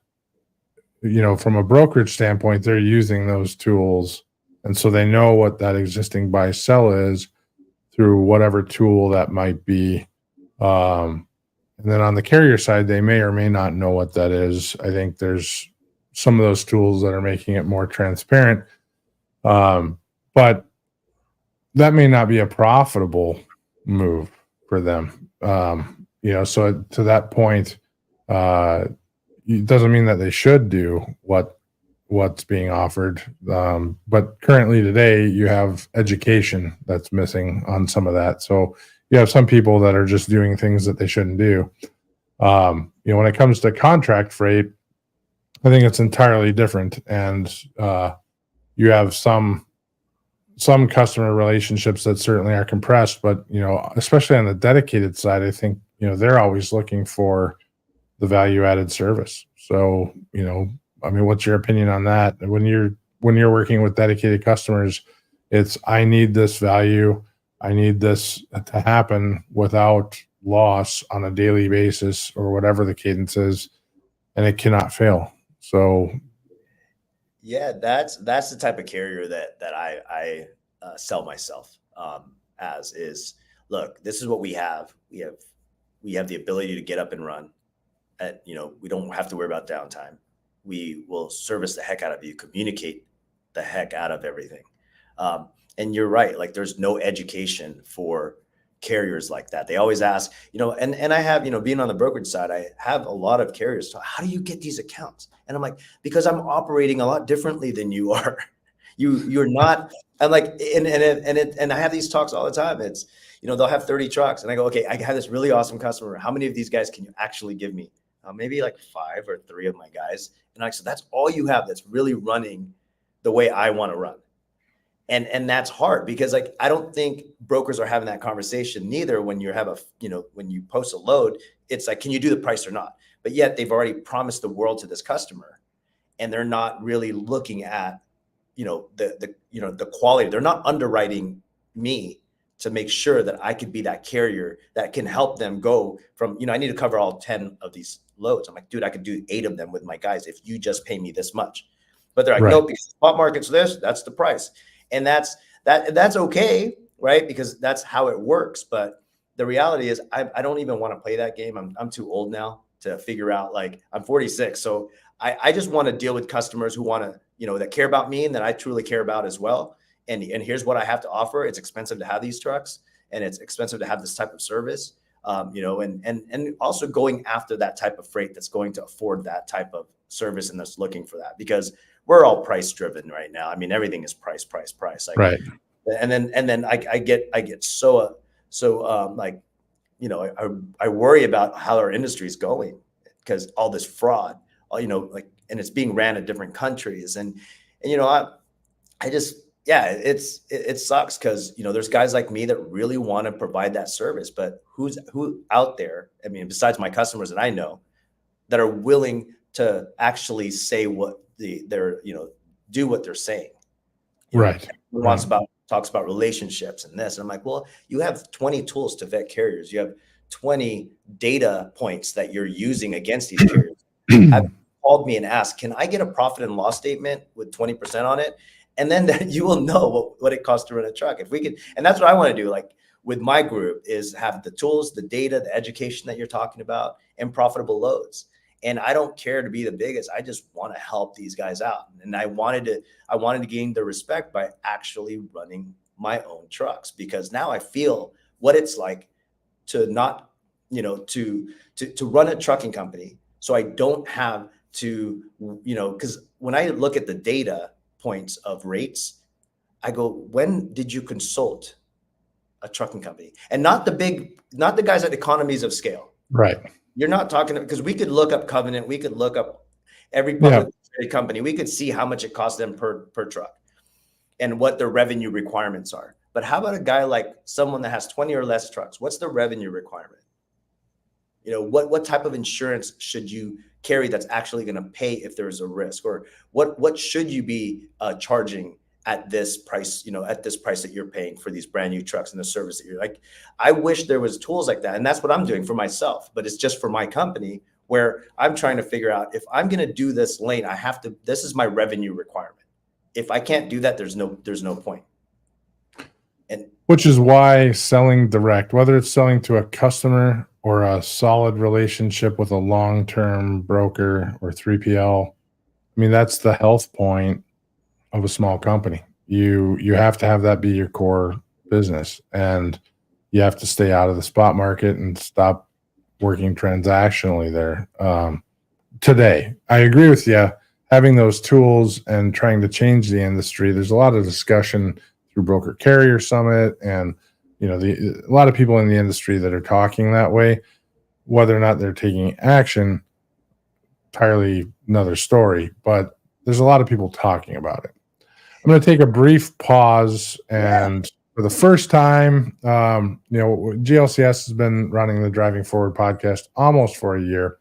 from a brokerage standpoint, they're using those tools. And so they know what that existing buy sell is through whatever tool that might be. And then on the carrier side, they may or may not know what that is. I think there's some of those tools that are making it more transparent. But that may not be a profitable move for them. So to that point, it doesn't mean that they should do what's being offered. But currently today, you have education that's missing on some of that. So you have some people that are just doing things that they shouldn't do. When it comes to contract freight, I think it's entirely different. And you have some customer relationships that certainly are compressed, but especially on the dedicated side, I think they're always looking for the value added service. So I mean, what's your opinion on that? When you're working with dedicated customers, it's, I need this value, I need this to happen without loss on a daily basis or whatever the cadence is, and it cannot fail. So yeah, that's the type of carrier that I sell myself as is. Look, this is what we have. We have the ability to get up and run. We don't have to worry about downtime. We will service the heck out of you, communicate the heck out of everything. And you're right. Like there's no education for carriers like that. They always ask, and I have, being on the brokerage side, I have a lot of carriers. So how do you get these accounts? And I'm like, because I'm operating a lot differently than you are. You're not. I'm like, and I have these talks all the time. It's, they'll have 30 trucks, and I go, okay, I have this really awesome customer. How many of these guys can you actually give me? Maybe like 5 or 3 of my guys. And so that's all you have that's really running the way I want to run. And that's hard because like, I don't think brokers are having that conversation neither. When you have when you post a load, it's like, can you do the price or not? But yet they've already promised the world to this customer, and they're not really looking at, the quality. They're not underwriting me to make sure that I could be that carrier that can help them go from, I need to cover all 10 of these loads. I'm like, dude, I could do 8 of them with my guys if you just pay me this much. But they're like, right. no, because the spot market's this, that's the price. And that's okay, right? Because that's how it works. But the reality is I don't even want to play that game. I'm too old now to figure out, like, I'm 46. So I just want to deal with customers who want to, that care about me and that I truly care about as well. And here's what I have to offer. It's expensive to have these trucks, and it's expensive to have this type of service, and also going after that type of freight that's going to afford that type of service and that's looking for that, because we're all price driven right now. I mean, everything is price. Like, Right. And then I get so I worry about how our industry is going, because all this fraud, and it's being ran in different countries. And I just, it sucks because, there's guys like me that really want to provide that service, but who out there, I mean, besides my customers that I know, that are willing to actually say what they're, do what they're saying. Right. Talks about relationships and this. And I'm like, well, you have 20 tools to vet carriers. You have 20 data points that you're using against these carriers. Have called me and asked, can I get a profit and loss statement with 20% on it? And then you will know what it costs to run a truck. If we could, and that's what I want to do, like with my group, is have the tools, the data, the education that you're talking about, and profitable loads. And I don't care to be the biggest. I just want to help these guys out. And I wanted to gain their respect by actually running my own trucks, because now I feel what it's like to not, to run a trucking company. So I don't have to, because when I look at the data points of rates, I go, when did you consult a trucking company? And not not the guys at economies of scale. Right. You're not talking, because we could look up Covenant, we could look up every Yeah. public company, we could see how much it costs them per truck and what their revenue requirements are. But how about a guy like someone that has 20 or less trucks? What's the revenue requirement? What type of insurance should you carry that's actually going to pay if there's a risk? Or what should you be charging at this price, at this price that you're paying for these brand new trucks and the service that you're like? I wish there was tools like that. And that's what I'm doing for myself, but it's just for my company, where I'm trying to figure out, if I'm going to do this lane, this is my revenue requirement. If I can't do that, there's no point. And which is why selling direct, whether it's selling to a customer or a solid relationship with a long-term broker or 3PL, I mean, that's the health point of a small company. You have to have that be your core business, and you have to stay out of the spot market and stop working transactionally there. Today, I agree with you. Having those tools and trying to change the industry, there's a lot of discussion through Broker Carrier Summit, and a lot of people in the industry that are talking that way. Whether or not they're taking action, entirely another story, but there's a lot of people talking about it. I'm going to take a brief pause, and for the first time, GLCS has been running the Driving Forward podcast almost for a year,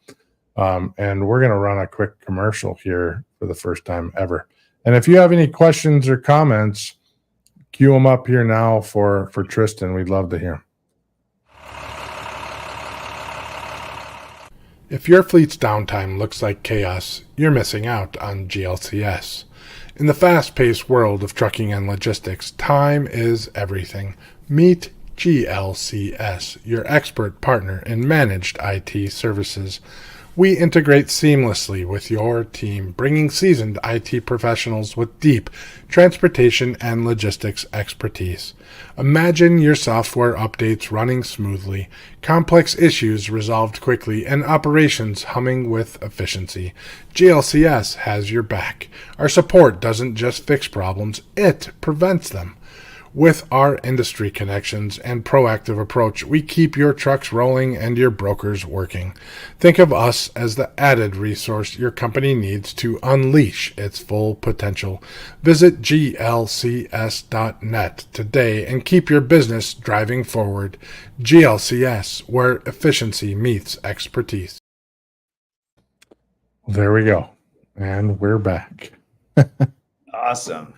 and we're going to run a quick commercial here for the first time ever. And if you have any questions or comments, cue them up here now for Tristan. We'd love to hear. If your fleet's downtime looks like chaos, you're missing out on GLCS. In the fast-paced world of trucking and logistics, time is everything. Meet GLCS, your expert partner in managed IT services. We integrate seamlessly with your team, bringing seasoned IT professionals with deep transportation and logistics expertise. Imagine your software updates running smoothly, complex issues resolved quickly, and operations humming with efficiency. GLCS has your back. Our support doesn't just fix problems, it prevents them. With our industry connections and proactive approach, we keep your trucks rolling and your brokers working. Think of us as the added resource your company needs to unleash its full potential. Visit glcs.net today and keep your business driving forward. GLCS, where efficiency meets expertise. There we go. And we're back. awesome.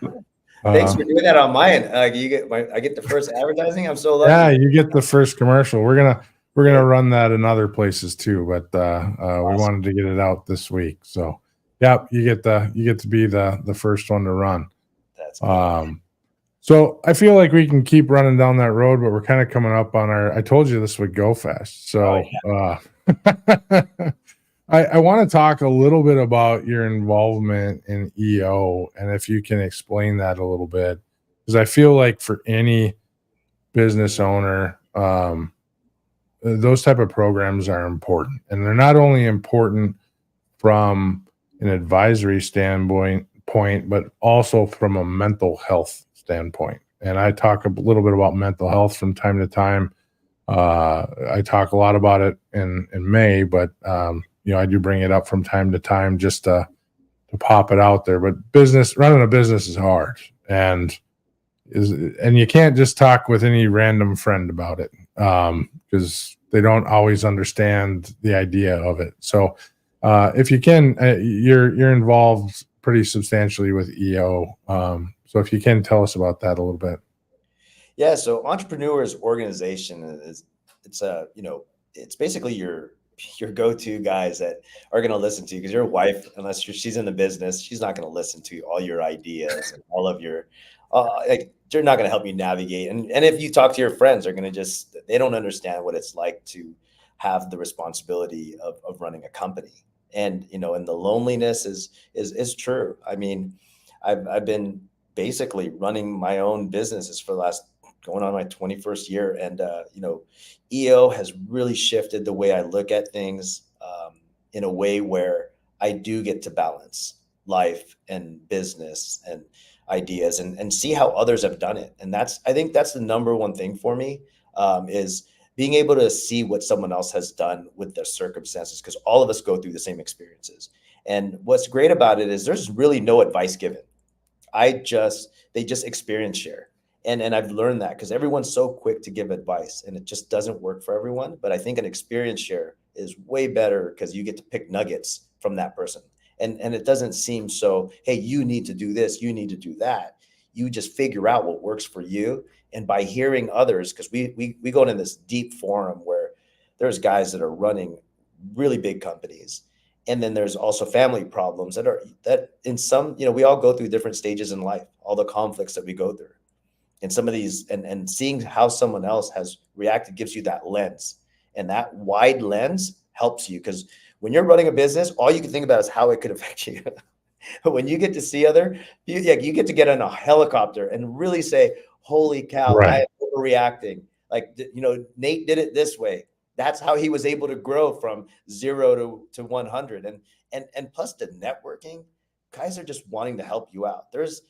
Thanks for doing that on my end. I get the first advertising. I'm so lucky. Yeah, you get the first commercial. We're gonna run that in other places too, but awesome. We wanted to get it out this week. So, yeah, you get to be the first one to run. That's cool. So I feel like we can keep running down that road, but we're kind of coming up on our. I told you this would go fast. So, I want to talk a little bit about your involvement in EO, and if you can explain that a little bit, because I feel like for any business owner, those type of programs are important, and they're not only important from an advisory standpoint, but also from a mental health standpoint. And I talk a little bit about mental health from time to time. I talk a lot about it in May, but I do bring it up from time to time just to pop it out there. But running a business is hard, and you can't just talk with any random friend about it, because they don't always understand the idea of it. So if you can, you're involved pretty substantially with EO. So if you can tell us about that a little bit. Yeah. So Entrepreneurs Organization it's basically your go-to guys that are going to listen to you, because your wife, unless she's in the business, she's not going to listen to all your ideas and all of your, they're not going to help you navigate. And if you talk to your friends, they're going to they don't understand what it's like to have the responsibility of running a company. And, and the loneliness is true. I mean, I've been basically running my own businesses for the last going on my 21st year. And, EO has really shifted the way I look at things in a way where I do get to balance life and business and ideas and see how others have done it. And I think that's the number one thing for me, is being able to see what someone else has done with their circumstances, because all of us go through the same experiences. And what's great about it is there's really no advice given. They just experience share. And I've learned that because everyone's so quick to give advice and it just doesn't work for everyone. But I think an experience share is way better because you get to pick nuggets from that person. And it doesn't seem so, hey, you need to do this, you need to do that. You just figure out what works for you. And by hearing others, because we go into this deep forum where there's guys that are running really big companies. And then there's also family problems that in some, we all go through different stages in life, all the conflicts that we go through. And some of these, and seeing how someone else has reacted gives you that lens. And that wide lens helps you, because when you're running a business, all you can think about is how it could affect you. But when you get to see you get to get in a helicopter and really say, holy cow, Right. I am overreacting. Like, Nate did it this way. That's how he was able to grow from 0 to 100. And plus the networking, guys are just wanting to help you out. There's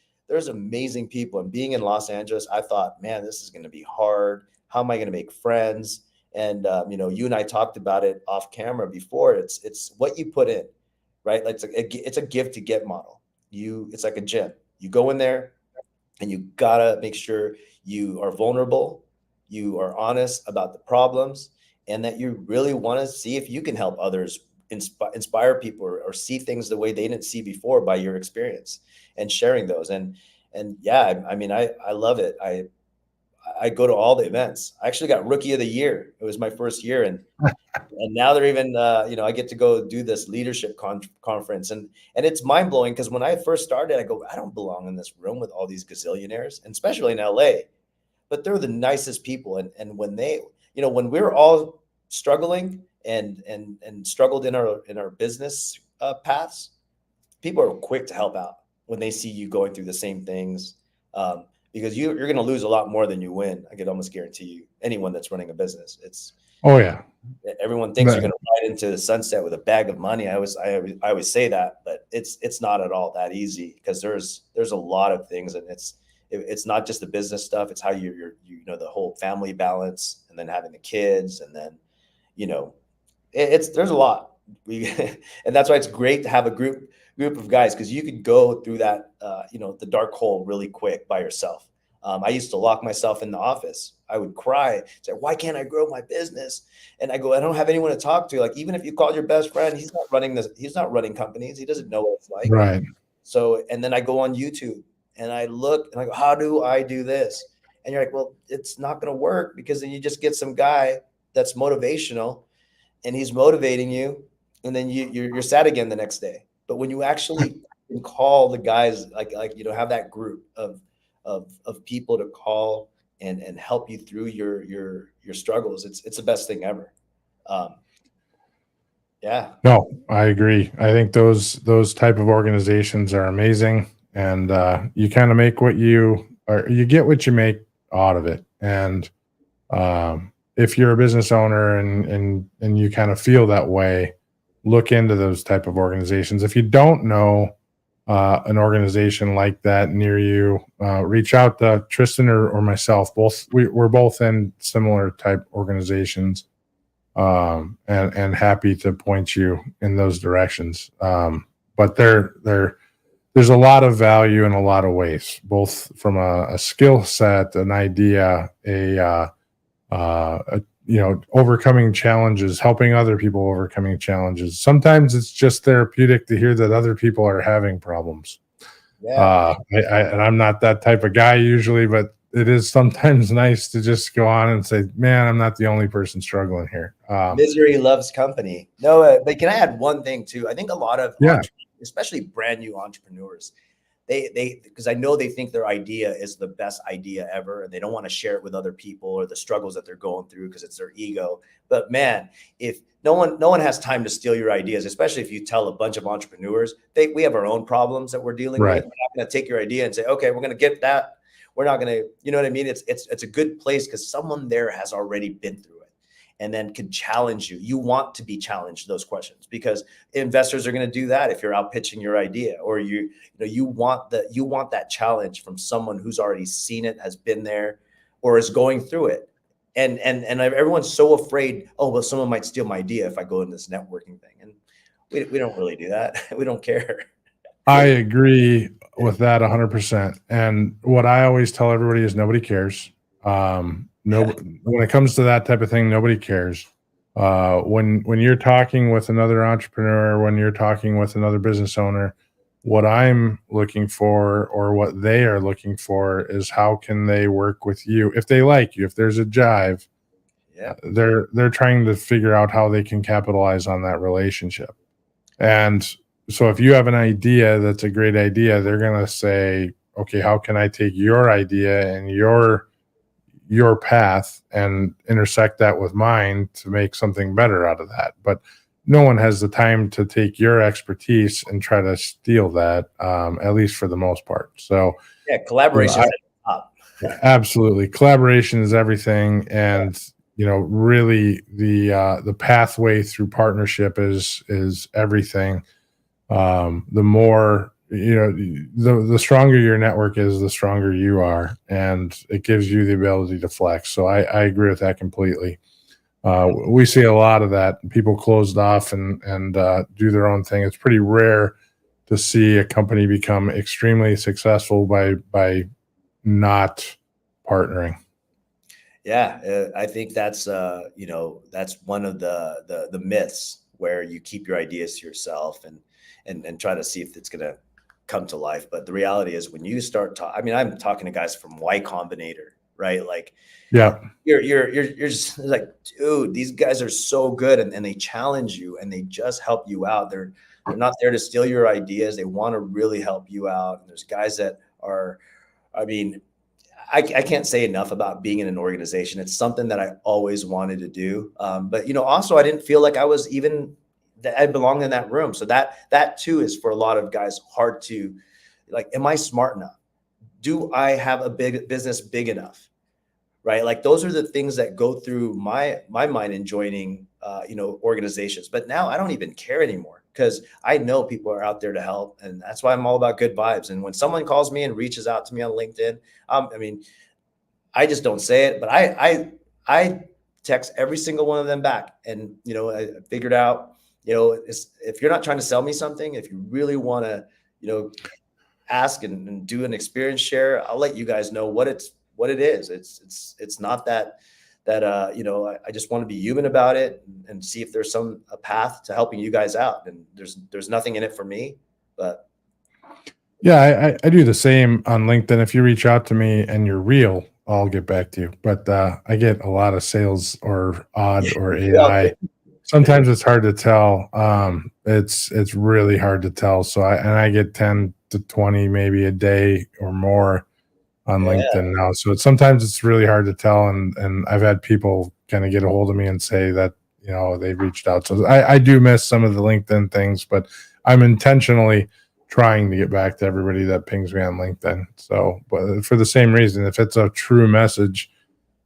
amazing people. And being in Los Angeles, I thought, man, this is going to be hard. How am I going to make friends? And, you and I talked about it off camera before. It's what you put in, right? Like it's a give to get model. It's like a gym. You go in there and you gotta make sure you are vulnerable, you are honest about the problems, and that you really want to see if you can help others, inspire people, or see things the way they didn't see before by your experience, and sharing those. And yeah, I mean, I love it. I go to all the events. I actually got Rookie of the Year. It was my first year, and now they're even I get to go do this leadership conference, and it's mind blowing, because when I first started, I go, I don't belong in this room with all these gazillionaires, and especially in LA. But they're the nicest people, and when they, when we're all struggling and struggled in our business paths, people are quick to help out when they see you going through the same things. Because you're going to lose a lot more than you win. I could almost guarantee you, anyone that's running a business, Oh yeah. Everyone thinks you're going to ride into the sunset with a bag of money. I always say that, but it's not at all that easy, because there's a lot of things, and it's not just the business stuff. It's how you're the whole family balance, and then having the kids, and then there's a lot. And that's why it's great to have a group of guys, because you could go through that the dark hole really quick by yourself. I used to lock myself in the office. I would cry, say, why can't I grow my business? And I go, I don't have anyone to talk to. Like, even if you called your best friend, he's not running companies. He doesn't know what it's like. Right. So, and then I go on YouTube and I look and I go, how do I do this? And you're like, well, it's not going to work, because then you just get some guy that's motivational and he's motivating you, and then you're sad again the next day. But when you actually can call the guys, have that group of people to call and help you through your struggles, it's the best thing ever. Yeah. No, I agree. I think those type of organizations are amazing, and you kind of make you get what you make out of it. And if you're a business owner and you kind of feel that way, look into those type of organizations. If you don't know an organization like that near you, reach out to Tristan or myself. We're both in similar type organizations, and happy to point you in those directions. But there's a lot of value in a lot of ways, both from a skill set, an idea, overcoming challenges, helping other people overcoming challenges. Sometimes it's just therapeutic to hear that other people are having problems. Yeah. And I'm not that type of guy usually, but it is sometimes nice to just go on and say, man, I'm not the only person struggling here. Misery loves company. No, but can I add one thing too? I think a lot of, especially brand new entrepreneurs, because I know they think their idea is the best idea ever, and they don't want to share it with other people or the struggles that they're going through because it's their ego. But man, if no one has time to steal your ideas, especially if you tell a bunch of entrepreneurs, we have our own problems that we're dealing with. We're not going to take your idea and say, okay, we're going to get that. We're not going to, you know what I mean? It's a good place because someone there has already been through it and then can challenge you. You want to be challenged those questions because investors are going to do that if you're out pitching your idea, or you want that challenge from someone who's already seen it, has been there, or is going through it. And everyone's so afraid, oh, well, someone might steal my idea if I go in this networking thing. And we don't really do that. We don't care. I agree with that 100%. And what I always tell everybody is nobody cares. When it comes to that type of thing, nobody cares. When you're talking with another entrepreneur, when you're talking with another business owner, what I'm looking for, or what they are looking for, is how can they work with you if they like you, if there's a jive. Yeah, they're trying to figure out how they can capitalize on that relationship. And so if you have an idea that's a great idea, they're going to say, okay, how can I take your idea and your path and intersect that with mine to make something better out of that? But no one has the time to take your expertise and try to steal that, at least for the most part. So yeah, collaboration is at the top. Absolutely, collaboration is everything. And really the pathway through partnership is everything. The more, the stronger your network is, the stronger you are, and it gives you the ability to flex. So I agree with that completely. We see a lot of that. People closed off and do their own thing. It's pretty rare to see a company become extremely successful by not partnering. Yeah, I think that's that's one of the myths, where you keep your ideas to yourself and try to see if it's going to come to life. But the reality is, when you start I'm talking to guys from Y Combinator, right? Like, yeah, you're just like, dude, these guys are so good, and they challenge you and they just help you out. They're not there to steal your ideas. They want to really help you out. And there's guys that are, I can't say enough about being in an organization. It's something that I always wanted to do. But also I didn't feel like I belonged in that room. So that too is, for a lot of guys, hard to, like, am I smart enough? Do I have a big business big enough? Right? Like, those are the things that go through my mind in joining, organizations. But now I don't even care anymore, because I know people are out there to help, and that's why I'm all about good vibes. And when someone calls me and reaches out to me on LinkedIn, I just don't say it, but I text every single one of them back. And I figured out, if you're not trying to sell me something, if you really want to, ask and do an experience share, I'll let you guys know what it is. It's not that I just want to be human about it and see if there's a path to helping you guys out. And there's nothing in it for me, but yeah, I do the same on LinkedIn. If you reach out to me and you're real, I'll get back to you. But I get a lot of sales or odd or AI. Sometimes it's hard to tell. It's really hard to tell. So I get 10 to 20 maybe a day or more on LinkedIn now. So sometimes it's really hard to tell. And I've had people kind of get a hold of me and say that, they've reached out. So I do miss some of the LinkedIn things, but I'm intentionally trying to get back to everybody that pings me on LinkedIn. So, but for the same reason, if it's a true message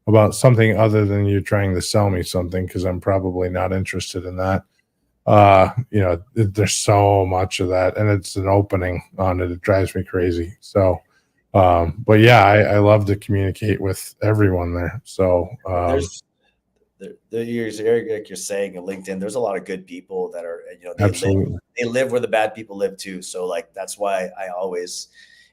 about something other than you trying to sell me something, because I'm probably not interested in that. There's so much of that, and it's an opening on it. It drives me crazy. So, but yeah, I love to communicate with everyone there. So, like you're saying, on LinkedIn, there's a lot of good people that are, absolutely. They live where the bad people live too. So, like, that's why I always,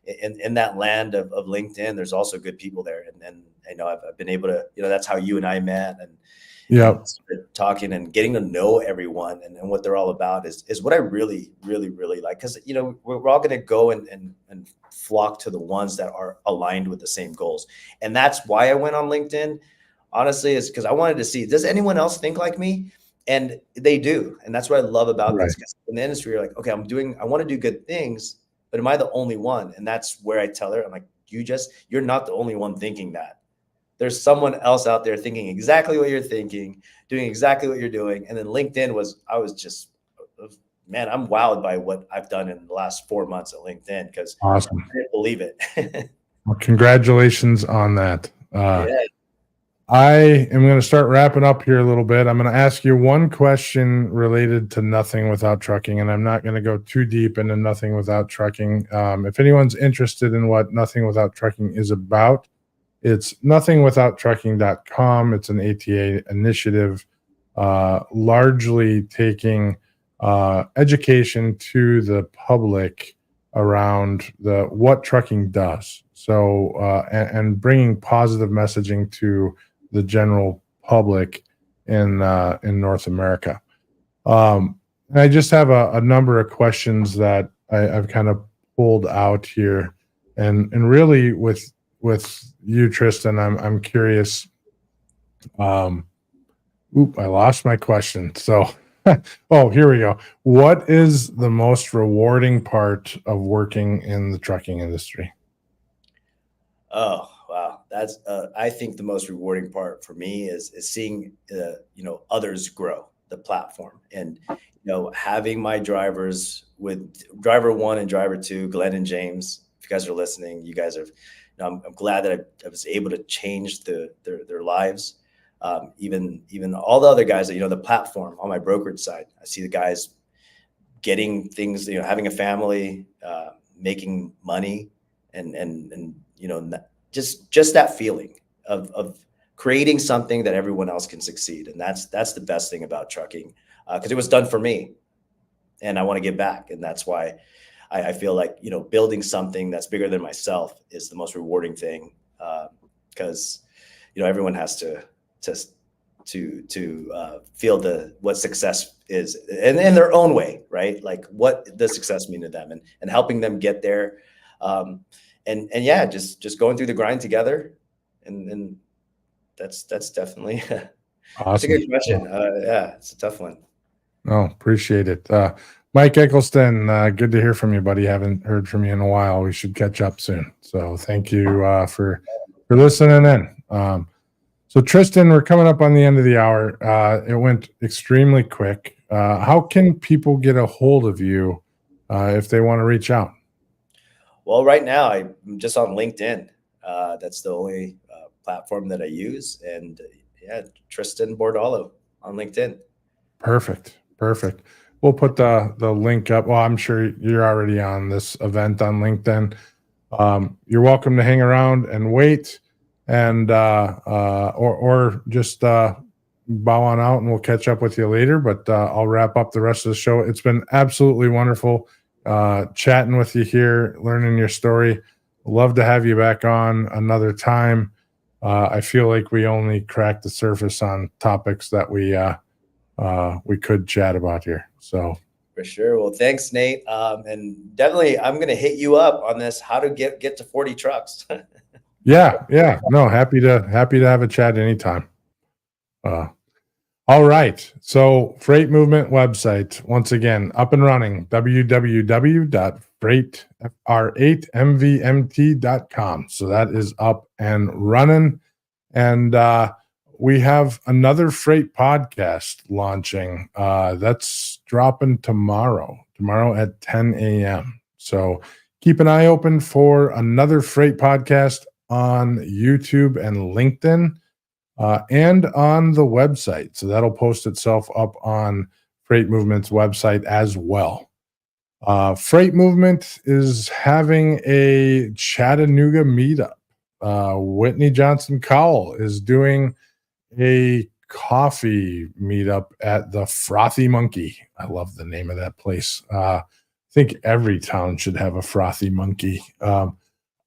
in that land of LinkedIn, there's also good people there. And I've been able to, that's how you and I met, and talking and getting to know everyone and what they're all about is what I really, really, really like. Cause we're all going to go and flock to the ones that are aligned with the same goals. And that's why I went on LinkedIn, honestly, is because I wanted to see, does anyone else think like me? And they do. And that's what I love about this. Because in the industry, you're like, okay, I want to do good things, but am I the only one? And that's where I tell her, I'm like, you're not the only one thinking that. There's someone else out there thinking exactly what you're thinking, doing exactly what you're doing. And then LinkedIn man, I'm wowed by what I've done in the last 4 months at LinkedIn, because Awesome. I didn't believe it. Well, congratulations on that. Yeah. I am going to start wrapping up here a little bit. I'm going to ask you one question related to Nothing Without Trucking, and I'm not going to go too deep into Nothing Without Trucking. If anyone's interested in what Nothing Without Trucking is about, it's nothingwithouttrucking.com. It's an ATA initiative, largely taking education to the public around what trucking does. So, and bringing positive messaging to the general public in North America. And I just have a number of questions that I've kind of pulled out here, and really with you, Tristan, I'm curious. I lost my question. So, oh, here we go. What is the most rewarding part of working in the trucking industry? Oh, wow. That's, I think the most rewarding part for me is seeing, others grow the platform, and, having my drivers with driver 1 and driver 2, Glenn and James. If you guys are listening, you guys are, I'm glad that I was able to change their lives. Even all the other guys that, the platform on my brokerage side, I see the guys getting things, having a family, making money, and just that feeling of creating something that everyone else can succeed. And that's the best thing about trucking, because it was done for me, and I want to give back. And that's why I feel like, building something that's bigger than myself is the most rewarding thing, because, everyone has to feel what success is in their own way, right? Like, what does success mean to them, and helping them get there. And yeah, just going through the grind together. And that's definitely Awesome. That's a good question. Yeah, it's a tough one. Oh, appreciate it. Mike Eccleston, good to hear from you, buddy. Haven't heard from you in a while. We should catch up soon. So thank you for listening in. So Tristan, we're coming up on the end of the hour. It went extremely quick. How can people get a hold of you if they want to reach out? Well, right now I'm just on LinkedIn. That's the only platform that I use. And yeah, Tristan Bordallo on LinkedIn. Perfect. We'll put the link up. Well, I'm sure you're already on this event on LinkedIn. You're welcome to hang around and wait, and or just bow on out, and we'll catch up with you later. But I'll wrap up the rest of the show. It's been absolutely wonderful chatting with you here, learning your story. Love to have you back on another time. I feel like we only cracked the surface on topics that we could chat about here. So for sure. Well, thanks, Nate. And definitely I'm going to hit you up on this, how to get to 40 trucks. Yeah. No, happy to have a chat anytime. All right. So Freight Movement website, once again, up and running, www.FORWARD8MVMT.com. So that is up and running. And we have another freight podcast launching. That's dropping tomorrow at 10 a.m. So keep an eye open for another freight podcast on YouTube and LinkedIn, and on the website. So that'll post itself up on Freight Movement's website as well. Freight Movement is having a Chattanooga meetup. Whitney Johnson Cowell is doing a coffee meetup at the Frothy Monkey. I love the name of that place. I think every town should have a Frothy Monkey.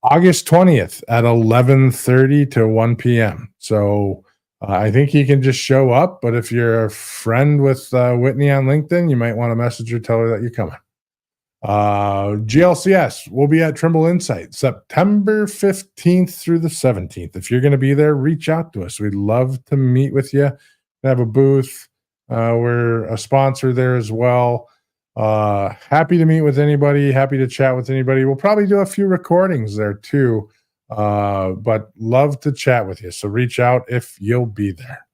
August 20th at 11:30 to 1 p.m. So I think you can just show up, but if you're a friend with Whitney on LinkedIn, you might want to message her, tell her that you're coming. GLCS will be at Trimble Insight September 15th through the 17th. If you're going to be there, reach out to us. We'd love to meet with you. We have a booth. We're a sponsor there as well. Happy to meet with anybody, happy to chat with anybody. We'll probably do a few recordings there too, but love to chat with you. So reach out if you'll be there.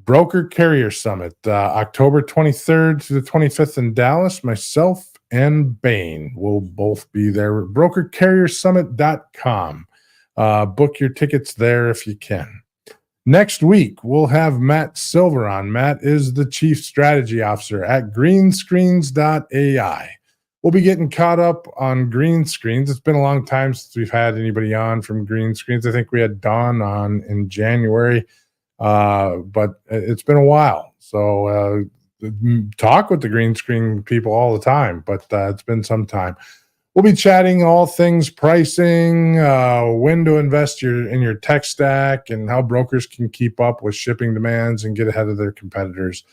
Broker Carrier Summit, October 23rd to the 25th in Dallas. Myself and Bain will both be there. BrokerCarrierSummit.com. Book your tickets there if you can. Next week, we'll have Matt Silver on. Matt is the Chief Strategy Officer at greenscreens.ai. We'll be getting caught up on green screens. It's been a long time since we've had anybody on from Green Screens. I think we had Dawn on in January, but it's been a while. So talk with the green screen people all the time, but it's been some time. We'll be chatting all things pricing, when to invest in your tech stack, and how brokers can keep up with shipping demands and get ahead of their competitors.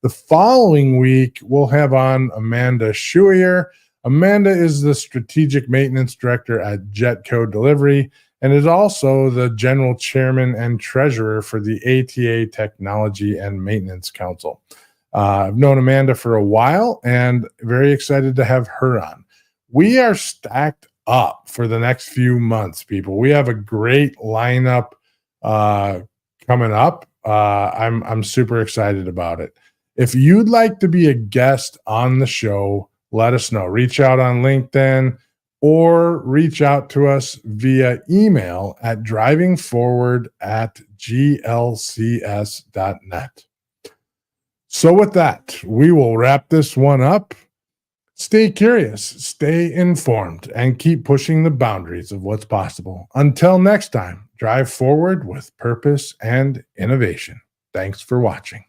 The following week, we'll have on Amanda Schuier. Amanda is the Strategic Maintenance Director at Jetco Delivery and is also the General Chairman and Treasurer for the ATA Technology and Maintenance Council. I've known Amanda for a while and very excited to have her on. We are stacked up for the next few months, people. We have a great lineup coming up. I'm super excited about it. If you'd like to be a guest on the show, let us know. Reach out on LinkedIn or reach out to us via email at drivingforward@glcs.net. So with that, we will wrap this one up. Stay curious, stay informed, and keep pushing the boundaries of what's possible. Until next time, drive forward with purpose and innovation. Thanks for watching.